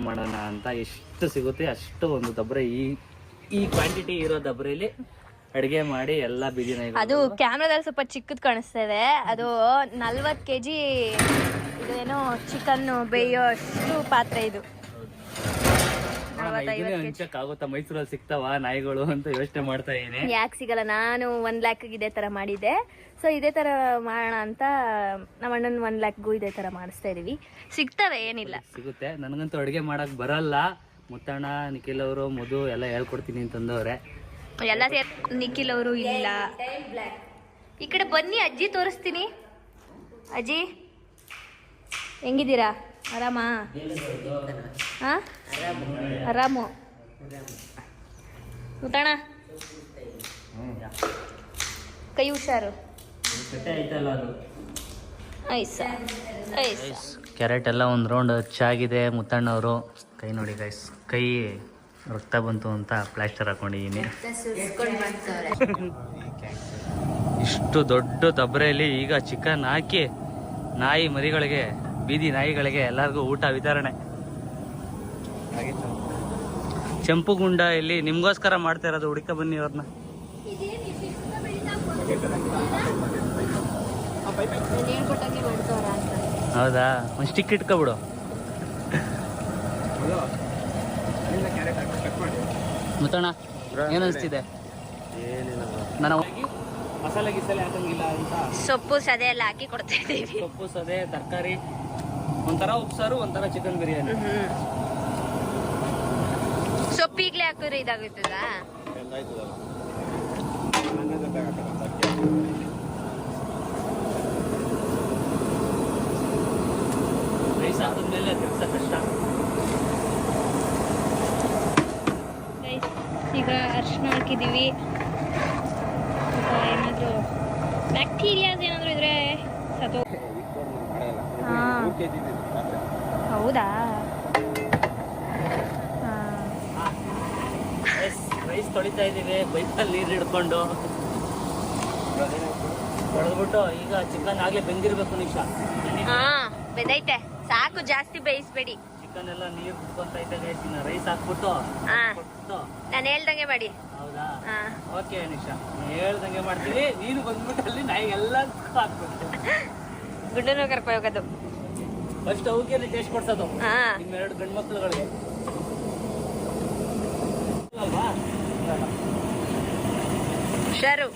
ಮಾಡೋಣ ಅಂತ ಎಷ್ಟು ಸಿಗುತ್ತೆ ಅಷ್ಟು ಒಂದು ದಬ್ರೆ ಈ ಕ್ವಾಂಟಿಟಿ ಇರೋ ದಬ್ರೆಲಿ ಅಡಿಗೆ ಮಾಡಿ ಎಲ್ಲ ಬೀದಿ ನಾಯಿಗಳು. ಅದು ಕ್ಯಾಮ್ರಾದಲ್ಲಿ ಸ್ವಲ್ಪ ಚಿಕ್ಕದ್ ಕಾಣಿಸ್ತಾ ಇದೆ. ಅದು 40 kg ಇದು ಏನೋ ಚಿಕನ್ ಬೇಯೋ ಅಷ್ಟು ಪಾತ್ರೆ ಇದು. ಹಂಚಕ್ಕಾಗುತ್ತಾ? ಮೈಸೂರಲ್ಲಿ ಸಿಗ್ತಾವ ನಾಯಿಗಳು ಅಂತ ಯೋಚನೆ ಮಾಡ್ತಾ ಇದೀನಿ. ಯಾಕೆ ಸಿಗಲ್ಲ? ನಾನು 1 lakh ಇದೇ ತರ ಮಾಡಿದ್ದೆ. ಸೊ ಇದೇ ತರ ಮಾಡೋಣ ಅಂತ ನಮ್ಮ ಅಣ್ಣನ 1 lakh ಇದೇ ತರ ಮಾಡಿಸ್ತಾ ಇದೀವಿ. ಸಿಗ್ತವೆ, ಏನಿಲ್ಲ, ಸಿಗುತ್ತೆ. ನನಗಂತೂ ಅಡುಗೆ ಮಾಡಕ್ ಬರಲ್ಲ. ಮುತ್ತಣ್ಣ, ನಿಖಿಲ್ ಅವರು, ಮಧು ಎಲ್ಲ ಹೇಳ್ಕೊಡ್ತೀನಿ ಅಂತಂದವ್ರೆ. ಎಲ್ಲ ನಿಖಿಲ್ ಅವರು ಇಲ್ಲ. ಈ ಕಡೆ ಬನ್ನಿ, ಅಜ್ಜಿ ತೋರಿಸ್ತೀನಿ. ಅಜ್ಜಿ ಹೆಂಗಿದ್ದೀರಾ? ಆರಾಮಾ? ಹಾ, ಆರಾಮು. ಮುತ್ತಣ್ಣ ಕೈ ಹುಷಾರು. ಕ್ಯಾರೆಟ್ ಎಲ್ಲ ಒಂದು ರೌಂಡ್ ಹಚ್ಚಾಗಿದೆ. ಮುತ್ತಣ್ಣವರು ಕೈ ನೋಡಿ ಗೈಸ್, ಕೈ ರಕ್ತ ಬಂತು ಅಂತ ಪ್ಲಾಸ್ಟರ್ ಹಾಕೊಂಡಿದ್ದೀನಿ. ಇಷ್ಟು ದೊಡ್ಡ ದಬ್ರೆಯಲ್ಲಿ ಈಗ ಚಿಕನ್ ಹಾಕಿ ನಾಯಿ ಮರಿಗಳಿಗೆ, ಬೀದಿ ನಾಯಿಗಳಿಗೆ ಎಲ್ಲರಿಗೂ ಊಟ ವಿತರಣೆ. ಕೆಂಪುಗುಂಡ ಇಲ್ಲಿ ನಿಮ್ಗೋಸ್ಕರ ಮಾಡ್ತಾ ಇರೋದು. ಹುಡುಕ ಬನ್ನಿ ಅವ್ರನ್ನ. ಹೌದಾ? ಒಂದು ಸ್ಟಿಕ್ ಇಟ್ಕೊಬಿಡು. ಮುತ್ತಣ್ಣ ಏನು ಅನಿಸ್ತಿದೆ? ನಾನು ಮಸಾಲೆ ಗಿಸಾಲೆ ಹಾಕಂಗಿಲ್ಲ ಅಂತ ಸೊಪ್ಪು ಸದೆ ಎಲ್ಲ ಹಾಕಿ ಕೊಡ್ತಾ ಇದ್ದೀವಿ. ಸೊಪ್ಪು ಸದೆ, ತರಕಾರಿ, ಒಂಥರ ಉಪ್ಸಾರು, ಒಂಥರ ಚಿಕನ್ ಬಿರಿಯಾನಿ. ಸೊಪ್ಪು ಈಗಲೇ ಹಾಕಿದ್ರೆ ಇದಾಗುತ್ತದ? ರೈಸ್ ಹಾಕಿದ್ಮೇಲೆ ತಿರ್ಸ ಕಷ್ಟ. ಈಗ ಅರಿಶಿನ ಹಾಕಿದ್ದೀವಿ. ಏನಾದರೂ ಬ್ಯಾಕ್ಟೀರಿಯಾಸ್ ಏನಾದರೂ ಇದ್ರೆ ಸತ್ತೋ. ಹೌದಾ? ರೈಸ್ ತೊಳಿತಾ ಇದ್ದೀವಿ ಬೈಕಲ್ಲಿ ನೀರು ಹಿಡ್ಕೊಂಡು. ತೊಳೆದ್ಬಿಟ್ಟು ಈಗ ಚಿಕನ್ ಆಗ್ಲೇ ಬೆಂದಿರ್ಬೇಕು. ನಿಮಿಷ ಬೆಂದೈತೆ, ಸಾಕು, ಜಾಸ್ತಿ ಬೇಯಿಸ್ಬೇಡಿ. ಚಿಕನ್ ಎಲ್ಲ ನೀರು ಕುತ್ಕೊಂತೈತೆ. ರೈಸ್ ಹಾಕ್ಬಿಟ್ಟು ನಾನು ಹೇಳ್ದಂಗೆ ಮಾಡಿ. ಹೌದಾ? ಓಕೆ ನಿಮಿಷ, ಹೇಳ್ದಂಗೆ ಮಾಡ್ತೀವಿ. ನೀನು ಬಂದ್ಬಿಟ್ಟು ಅಲ್ಲಿ ನಾಯಿಗೆಲ್ಲ ಹಾಕ್ಬಿಟ್ಟು ಗುಡ್ಡನ್ನು ಕರ್ಕೊಂಡು ಹೋಗೋದು. ಫಸ್ಟ್ ಅವಕ್ಕೆ ಟೇಸ್ಟ್ ಕೊಡ್ಸೋದು ನಿಮ್ಮೆರಡು ಗಂಡು ಮಕ್ಳುಗಳಿಗೆ ಹುಷಾರು.